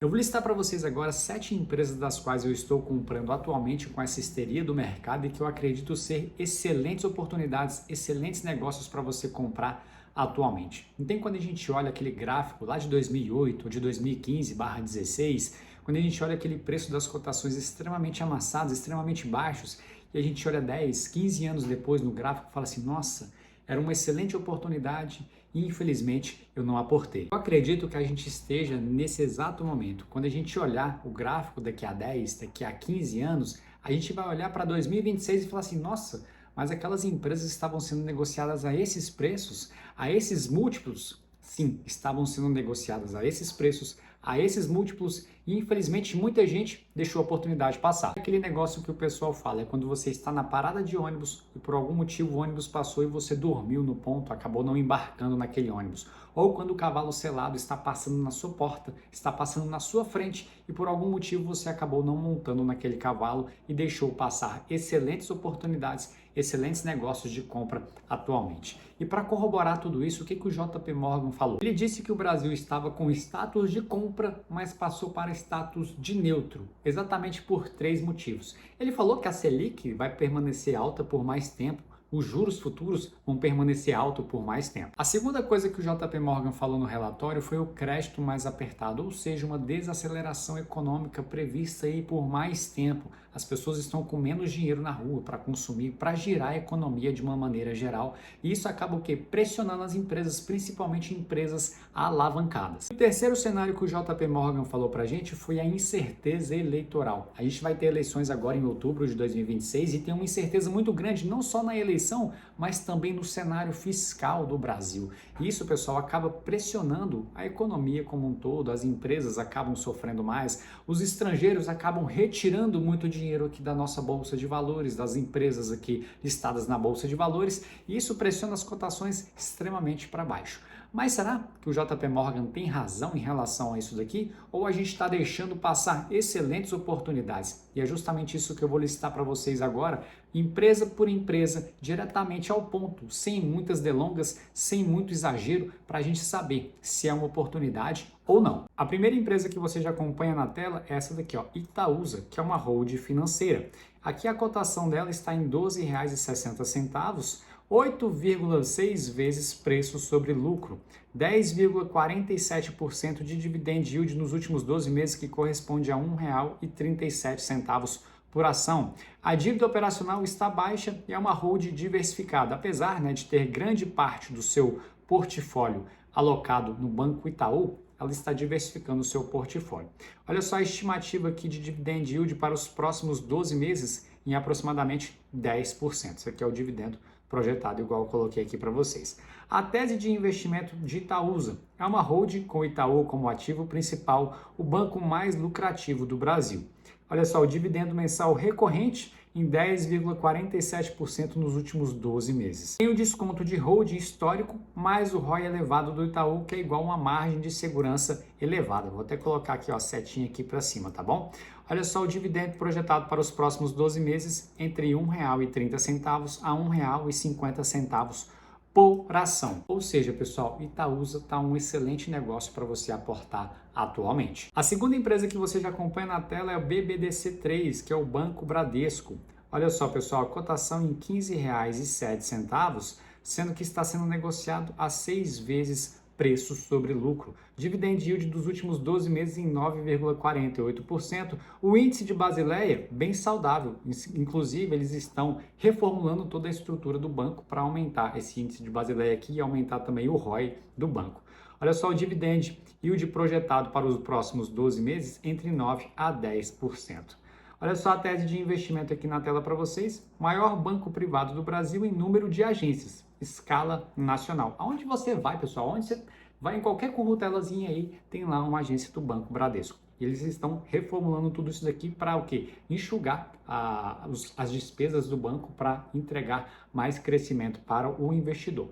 Eu vou listar para vocês agora 7 empresas das quais eu estou comprando atualmente com essa histeria do mercado e que eu acredito ser excelentes oportunidades, excelentes negócios para você comprar atualmente. Então, quando a gente olha aquele gráfico lá de 2008 ou de 2015/16, quando a gente olha aquele preço das cotações extremamente amassados, extremamente baixos, e a gente olha 10, 15 anos depois no gráfico e fala assim, nossa, era uma excelente oportunidade e infelizmente eu não aportei. Eu acredito que a gente esteja nesse exato momento. Quando a gente olhar o gráfico daqui a 10, daqui a 15 anos, a gente vai olhar para 2026 e falar assim, nossa, mas aquelas empresas estavam sendo negociadas a esses preços, a esses múltiplos? Sim, estavam sendo negociadas a esses preços, a esses múltiplos e infelizmente muita gente deixou a oportunidade passar. Aquele negócio que o pessoal fala é quando você está na parada de ônibus e por algum motivo o ônibus passou e você dormiu no ponto, acabou não embarcando naquele ônibus. Ou quando o cavalo selado está passando na sua porta, está passando na sua frente e por algum motivo você acabou não montando naquele cavalo e deixou passar excelentes oportunidades, excelentes negócios de compra atualmente. E para corroborar tudo isso, o que o JP Morgan falou? Ele disse que o Brasil estava com status de compra, mas passou para status de neutro, exatamente por 3 motivos. Ele falou que a Selic vai permanecer alta por mais tempo, os juros futuros vão permanecer altos por mais tempo. A segunda coisa que o JP Morgan falou no relatório foi o crédito mais apertado, ou seja, uma desaceleração econômica prevista aí por mais tempo. As pessoas estão com menos dinheiro na rua para consumir, para girar a economia de uma maneira geral, e isso acaba o quê? Pressionando as empresas, principalmente empresas alavancadas. O terceiro cenário que o JP Morgan falou para a gente foi a incerteza eleitoral. A gente vai ter eleições agora em outubro de 2026 e tem uma incerteza muito grande, não só na eleição, mas também no cenário fiscal do Brasil. Isso, pessoal, acaba pressionando a economia como um todo, as empresas acabam sofrendo mais, os estrangeiros acabam retirando muito dinheiro aqui da nossa Bolsa de Valores, das empresas aqui listadas na Bolsa de Valores, e isso pressiona as cotações extremamente para baixo. Mas será que o JP Morgan tem razão em relação a isso daqui? Ou a gente está deixando passar excelentes oportunidades? E é justamente isso que eu vou listar para vocês agora, empresa por empresa, diretamente ao ponto, sem muitas delongas, sem muito exagero, para a gente saber se é uma oportunidade ou não. A primeira empresa que você já acompanha na tela é essa daqui, ó, Itaúsa, que é uma hold financeira. Aqui a cotação dela está em R$ 12,60, 8,6 vezes preço sobre lucro, 10,47% de dividend yield nos últimos 12 meses, que corresponde a R$ 1,37 por ação. A dívida operacional está baixa e é uma hold diversificada, apesar, de ter grande parte do seu portfólio alocado no Banco Itaú, ela está diversificando o seu portfólio. Olha só a estimativa aqui de dividend yield para os próximos 12 meses em aproximadamente 10%. Isso aqui é o dividendo projetado, igual eu coloquei aqui para vocês. A tese de investimento de Itaúsa é uma hold com o Itaú como ativo principal, o banco mais lucrativo do Brasil. Olha só, o dividendo mensal recorrente em 10,47% nos últimos 12 meses. Tem o desconto de hold histórico, mais o ROI elevado do Itaú, que é igual a uma margem de segurança elevada. Vou até colocar aqui, ó, a setinha aqui para cima, tá bom? Olha só o dividendo projetado para os próximos 12 meses entre R$ 1,30 a R$ 1,50 por ação. Ou seja, pessoal, Itaúsa está um excelente negócio para você aportar atualmente. A segunda empresa que você já acompanha na tela é o BBDC3, que é o Banco Bradesco. Olha só, pessoal, a cotação em R$ 15,07, sendo que está sendo negociado a 6 vezes preço sobre lucro. Dividend yield dos últimos 12 meses em 9,48%. O índice de Basileia, bem saudável. Inclusive, eles estão reformulando toda a estrutura do banco para aumentar esse índice de Basileia aqui e aumentar também o ROI do banco. Olha só o dividend yield projetado para os próximos 12 meses entre 9% a 10%. Olha só a tese de investimento aqui na tela para vocês. Maior banco privado do Brasil em número de agências, escala nacional. Aonde você vai, pessoal? Onde você vai, em qualquer currutelazinha aí, tem lá uma agência do Banco Bradesco. E eles estão reformulando tudo isso daqui para o quê? Enxugar as despesas do banco para entregar mais crescimento para o investidor.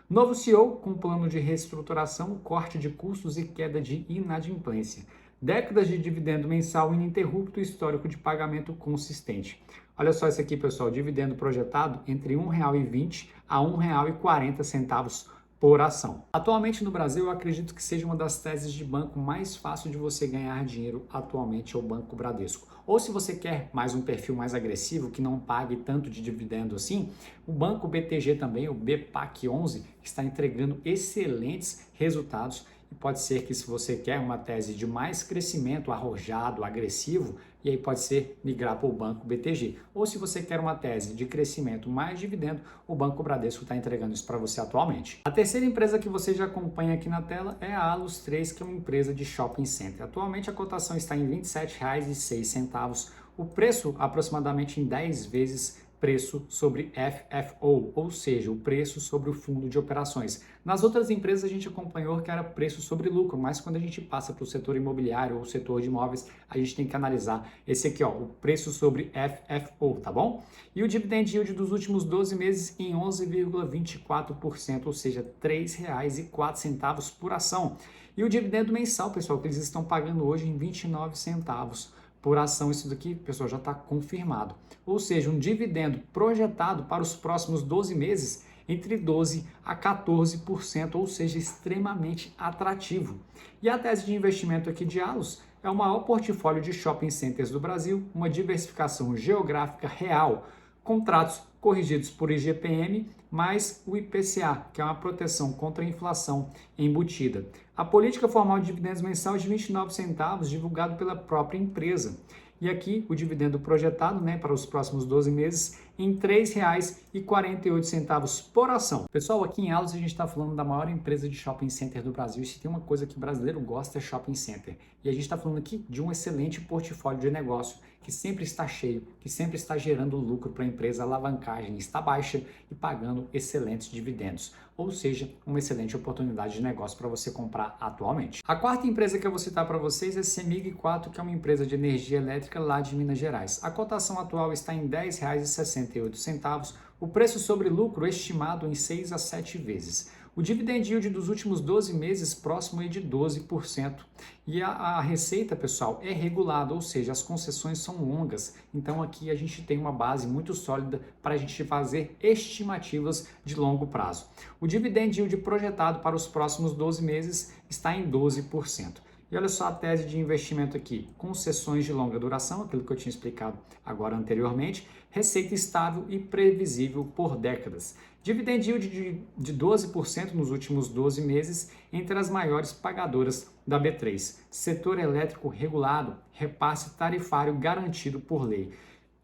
Novo CEO com plano de reestruturação, corte de custos e queda de inadimplência. Décadas de dividendo mensal ininterrupto e histórico de pagamento consistente. Olha só isso aqui, pessoal, dividendo projetado entre R$ 1,20 a R$ 1,40 por ação. Atualmente no Brasil, eu acredito que seja uma das teses de banco mais fácil de você ganhar dinheiro atualmente é o Banco Bradesco. Ou se você quer mais um perfil mais agressivo, que não pague tanto de dividendo assim, o Banco BTG também, o BPAC11, está entregando excelentes resultados. E pode ser que se você quer uma tese de mais crescimento arrojado, agressivo, e aí pode ser migrar para o Banco BTG. Ou se você quer uma tese de crescimento mais dividendo, o Banco Bradesco está entregando isso para você atualmente. A terceira empresa que você já acompanha aqui na tela é a Allos 3, que é uma empresa de shopping center. Atualmente a cotação está em R$ 27,06. O preço aproximadamente em 10 vezes preço sobre FFO, ou seja, o preço sobre o fundo de operações. Nas outras empresas a gente acompanhou que era preço sobre lucro, mas quando a gente passa para o setor imobiliário ou setor de imóveis, a gente tem que analisar esse aqui, ó, o preço sobre FFO, tá bom? E o dividend yield dos últimos 12 meses em 11,24%, ou seja, R$ 3,04 por ação. E o dividendo mensal, pessoal, que eles estão pagando hoje em 29 centavos por ação. Isso daqui, pessoal, já está confirmado. Ou seja, um dividendo projetado para os próximos 12 meses entre 12% a 14%, ou seja, extremamente atrativo. E a tese de investimento aqui de Allos é o maior portfólio de shopping centers do Brasil, uma diversificação geográfica real, contratos corrigidos por IGPM, mais o IPCA, que é uma proteção contra a inflação embutida. A política formal de dividendos mensal é de 29 centavos, divulgado pela própria empresa. E aqui o dividendo projetado, para os próximos 12 meses em R$ 3,48 por ação. Pessoal, aqui em Allos a gente está falando da maior empresa de shopping center do Brasil. E se tem uma coisa que o brasileiro gosta é shopping center. E a gente está falando aqui de um excelente portfólio de negócio que sempre está cheio, que sempre está gerando lucro para a empresa, a alavancagem está baixa e pagando excelentes dividendos. Ou seja, uma excelente oportunidade de negócio para você comprar atualmente. A quarta empresa que eu vou citar para vocês é Cemig 4, que é uma empresa de energia elétrica lá de Minas Gerais. A cotação atual está em R$ 10,68, o preço sobre lucro estimado em 6 a 7 vezes. O dividend yield dos últimos 12 meses próximo é de 12%. E a receita, pessoal, é regulada, ou seja, as concessões são longas. Então aqui a gente tem uma base muito sólida para a gente fazer estimativas de longo prazo. O dividend yield projetado para os próximos 12 meses está em 12%. E olha só a tese de investimento aqui, concessões de longa duração, aquilo que eu tinha explicado agora anteriormente, receita estável e previsível por décadas. Dividend yield de 12% nos últimos 12 meses entre as maiores pagadoras da B3. Setor elétrico regulado, repasse tarifário garantido por lei.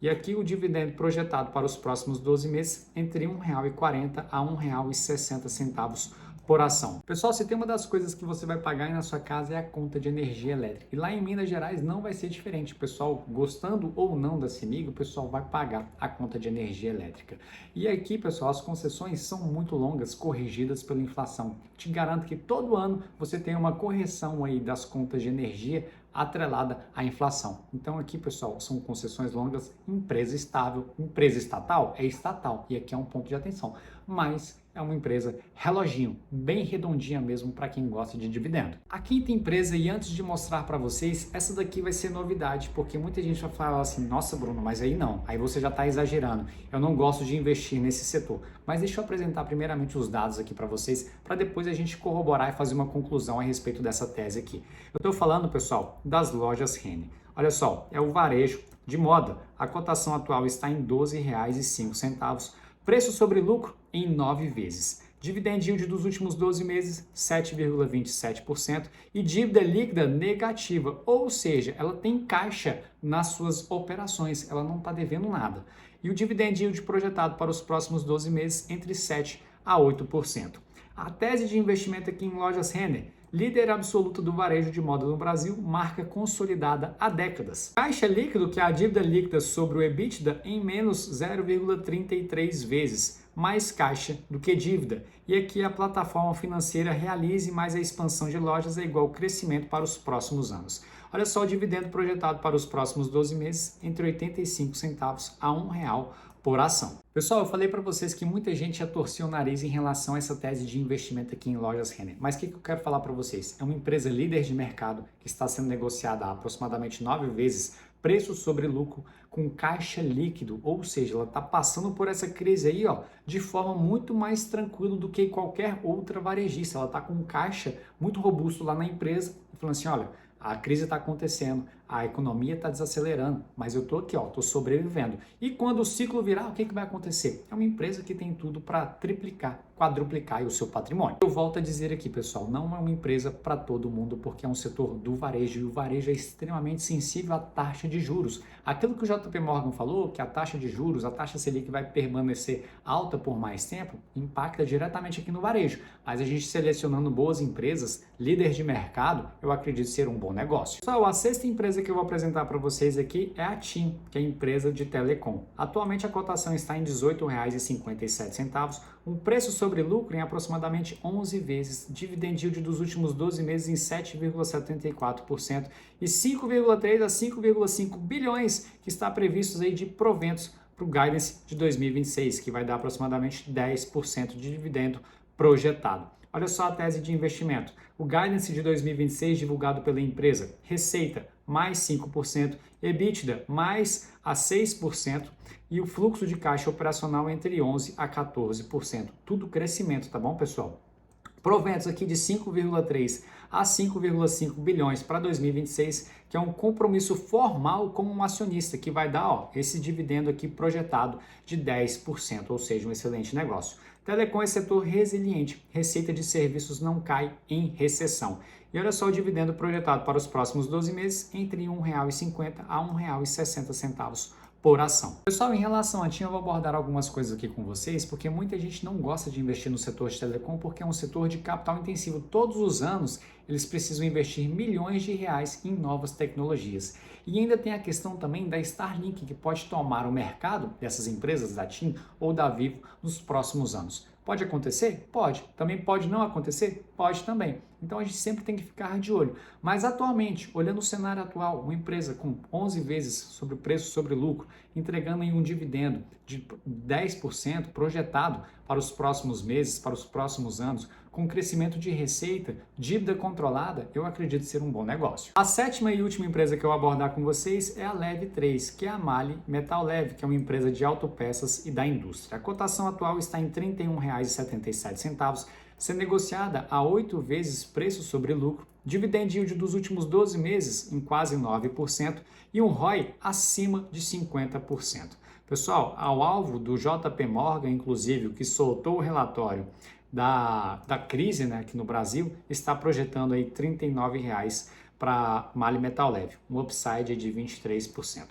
E aqui o dividendo projetado para os próximos 12 meses entre R$ 1,40 a R$ 1,60 por ação. Pessoal, se tem uma das coisas que você vai pagar aí na sua casa é a conta de energia elétrica. E lá em Minas Gerais não vai ser diferente. O pessoal, gostando ou não da Cemig, o pessoal vai pagar a conta de energia elétrica. E aqui, pessoal, as concessões são muito longas, corrigidas pela inflação. Te garanto que todo ano você tem uma correção aí das contas de energia atrelada à inflação. Então aqui, pessoal, são concessões longas, empresa estável, empresa estatal é estatal, e aqui é um ponto de atenção, mas é uma empresa reloginho, bem redondinha mesmo para quem gosta de dividendo. A quinta empresa, e antes de mostrar para vocês, essa daqui vai ser novidade, porque muita gente vai falar assim, nossa Bruno, mas aí não, aí você já está exagerando, eu não gosto de investir nesse setor. Mas deixa eu apresentar primeiramente os dados aqui para vocês, para depois a gente corroborar e fazer uma conclusão a respeito dessa tese aqui. Eu estou falando, pessoal, das lojas Renner. Olha só, é o varejo de moda. A cotação atual está em R$ 12,05. Preço sobre lucro em 9 vezes. Dividend yield dos últimos 12 meses, 7,27%. E dívida líquida negativa, ou seja, ela tem caixa nas suas operações, ela não está devendo nada. E o dividend yield projetado para os próximos 12 meses entre 7% a 8%. A tese de investimento aqui em lojas Renner, líder absoluta do varejo de moda no Brasil, marca consolidada há décadas. Caixa líquido, que é a dívida líquida sobre o EBITDA, em menos 0,33 vezes, mais caixa do que dívida. E aqui a plataforma financeira realize mais a expansão de lojas é igual ao crescimento para os próximos anos. Olha só o dividendo projetado para os próximos 12 meses, entre 85 centavos a R$ 1 por ação. Pessoal, eu falei para vocês que muita gente já torceu o nariz em relação a essa tese de investimento aqui em lojas Renner. Mas o que eu quero falar para vocês? É uma empresa líder de mercado que está sendo negociada há aproximadamente 9 vezes preço sobre lucro com caixa líquido, ou seja, ela está passando por essa crise aí, ó, de forma muito mais tranquila do que qualquer outra varejista. Ela está com um caixa muito robusto lá na empresa e falando assim, olha, a crise está acontecendo, a economia está desacelerando, mas eu estou aqui, ó, estou sobrevivendo. E quando o ciclo virar, o que vai acontecer? É uma empresa que tem tudo para triplicar, quadruplicar o seu patrimônio. Eu volto a dizer aqui, pessoal, não é uma empresa para todo mundo, porque é um setor do varejo e o varejo é extremamente sensível à taxa de juros. Aquilo que o JP Morgan falou, que a taxa de juros, a taxa Selic vai permanecer alta por mais tempo, impacta diretamente aqui no varejo. Mas a gente selecionando boas empresas, líderes de mercado, eu acredito ser um bom negócio. Pessoal, a sexta empresa que eu vou apresentar para vocês aqui é a TIM, que é a empresa de telecom. Atualmente a cotação está em R$ 18,57, um preço sobre lucro em aproximadamente 11 vezes, dividend yield dos últimos 12 meses em 7,74% e 5,3 a 5,5 bilhões que está previstos aí de proventos para o guidance de 2026, que vai dar aproximadamente 10% de dividendo projetado. Olha só a tese de investimento. O guidance de 2026 divulgado pela empresa, receita mais 5%, EBITDA mais a 6% e o fluxo de caixa operacional entre 11% a 14%. Tudo crescimento, tá bom, pessoal? Proventos aqui de 5,3 a 5,5 bilhões para 2026, que é um compromisso formal como um acionista, que vai dar esse dividendo aqui projetado de 10%, ou seja, um excelente negócio. Telecom é setor resiliente, receita de serviços não cai em recessão. E olha só o dividendo projetado para os próximos 12 meses, entre R$ 1,50 a R$ 1,60 por ação. Pessoal, em relação a TIM, eu vou abordar algumas coisas aqui com vocês, porque muita gente não gosta de investir no setor de telecom, porque é um setor de capital intensivo. Todos os anos, eles precisam investir milhões de reais em novas tecnologias. E ainda tem a questão também da Starlink, que pode tomar o mercado dessas empresas, da TIM ou da Vivo, nos próximos anos. Pode acontecer? Pode. Também pode não acontecer? Pode também. Então a gente sempre tem que ficar de olho. Mas atualmente, olhando o cenário atual, uma empresa com 11 vezes sobre o preço sobre lucro, entregando em um dividendo de 10% projetado para os próximos meses, para os próximos anos, com crescimento de receita, dívida controlada, eu acredito ser um bom negócio. A sétima e última empresa que eu vou abordar com vocês é a Leve 3, que é a MAHLE Metal Leve, que é uma empresa de autopeças e da indústria. A cotação atual está em R$ 31,77, sendo negociada a 8 vezes preço sobre lucro, dividend yield dos últimos 12 meses em quase 9% e um ROI acima de 50%. Pessoal, ao alvo do JP Morgan, inclusive, que soltou o relatório da crise, né, aqui no Brasil, está projetando aí R$ 39,00 para MAHLE Metal Leve, um upside de 23%.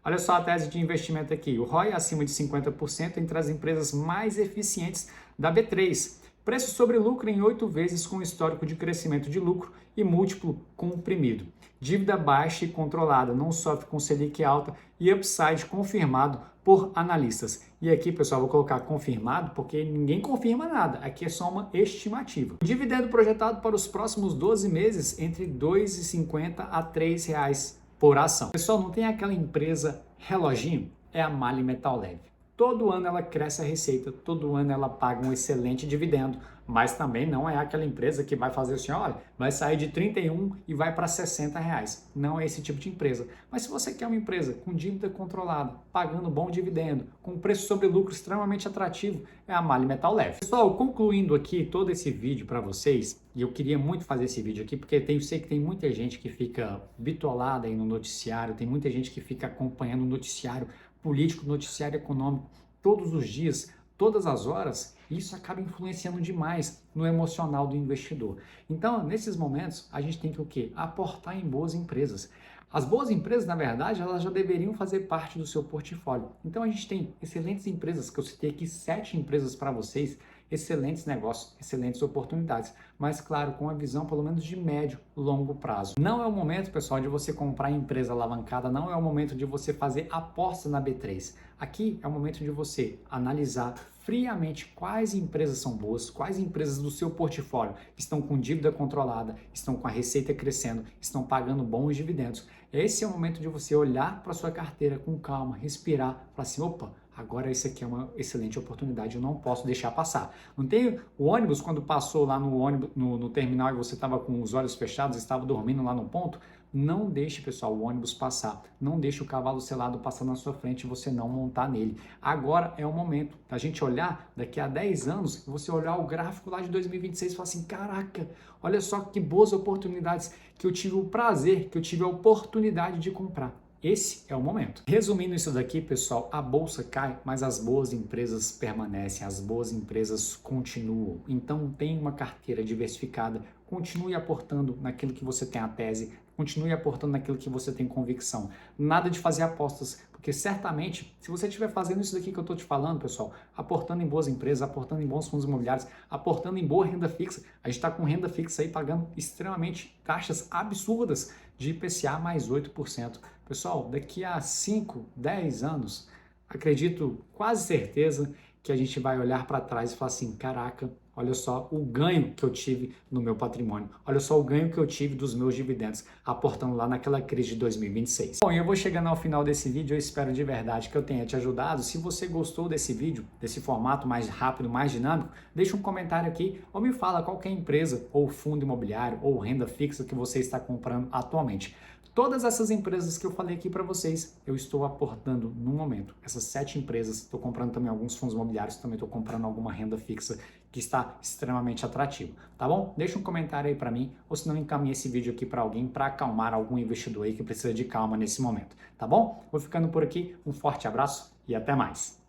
Olha só a tese de investimento aqui, o ROI acima de 50% entre as empresas mais eficientes da B3. Preço sobre lucro em 8 vezes com histórico de crescimento de lucro e múltiplo comprimido. Dívida baixa e controlada, não sofre com Selic alta e upside confirmado por analistas. E aqui, pessoal, vou colocar confirmado porque ninguém confirma nada. Aqui é só uma estimativa. O dividendo projetado para os próximos 12 meses entre R$ 2,50 a R$ 3,00 por ação. Pessoal, não tem aquela empresa reloginho? É a MAHLE Metal Leve. Todo ano ela cresce a receita, todo ano ela paga um excelente dividendo, mas também não é aquela empresa que vai fazer assim, olha, vai sair de 31 e vai para 60 reais. Não é esse tipo de empresa. Mas se você quer uma empresa com dívida controlada, pagando bom dividendo, com preço sobre lucro extremamente atrativo, é a MAHLE Metal Leve. Pessoal, concluindo aqui todo esse vídeo para vocês, e eu queria muito fazer esse vídeo aqui, porque eu sei que tem muita gente que fica bitolada aí no noticiário, tem muita gente que fica acompanhando o noticiário político, noticiário econômico, todos os dias, todas as horas, e isso acaba influenciando demais no emocional do investidor. Então, nesses momentos, a gente tem que o quê? Aportar em boas empresas. As boas empresas, na verdade, elas já deveriam fazer parte do seu portfólio. Então, a gente tem excelentes empresas, que eu citei aqui 7 empresas para vocês, excelentes negócios, excelentes oportunidades, mas claro, com a visão pelo menos de médio, longo prazo. Não é o momento, pessoal, de você comprar empresa alavancada, não é o momento de você fazer aposta na B3. Aqui é o momento de você analisar friamente quais empresas são boas, quais empresas do seu portfólio estão com dívida controlada, estão com a receita crescendo, estão pagando bons dividendos. Esse é o momento de você olhar para a sua carteira com calma, respirar, falar assim, opa, agora isso aqui é uma excelente oportunidade, eu não posso deixar passar. Não tem o ônibus, quando passou lá no terminal e você estava com os olhos fechados, estava dormindo lá no ponto, Não deixe, pessoal, o ônibus passar. Não deixe o cavalo selado passar na sua frente e você não montar nele. Agora é o momento da gente olhar daqui a 10 anos, você olhar o gráfico lá de 2026 e falar assim, caraca, olha só que boas oportunidades que eu tive o prazer, que eu tive a oportunidade de comprar. Esse é o momento. Resumindo isso daqui, pessoal, a bolsa cai, mas as boas empresas permanecem, as boas empresas continuam. Então, tem uma carteira diversificada, continue aportando naquilo que você tem a tese, continue aportando naquilo que você tem convicção. Nada de fazer apostas, porque certamente, se você estiver fazendo isso daqui que eu estou te falando, pessoal, aportando em boas empresas, aportando em bons fundos imobiliários, aportando em boa renda fixa, a gente está com renda fixa aí pagando extremamente taxas absurdas de IPCA mais 8%. Pessoal, daqui a 5, 10 anos, acredito, quase certeza, que a gente vai olhar para trás e falar assim, caraca, olha só o ganho que eu tive no meu patrimônio, olha só o ganho que eu tive dos meus dividendos, aportando lá naquela crise de 2026. Bom, eu vou chegando ao final desse vídeo, eu espero de verdade que eu tenha te ajudado. Se você gostou desse vídeo, desse formato mais rápido, mais dinâmico, deixa um comentário aqui ou me fala qual que é a empresa ou fundo imobiliário ou renda fixa que você está comprando atualmente. Todas essas empresas que eu falei aqui para vocês, eu estou aportando no momento. Essas 7 empresas, estou comprando também alguns fundos imobiliários, também estou comprando alguma renda fixa que está extremamente atrativa, tá bom? Deixa um comentário aí para mim, ou se não, encaminhe esse vídeo aqui para alguém para acalmar algum investidor aí que precisa de calma nesse momento, tá bom? Vou ficando por aqui, um forte abraço e até mais!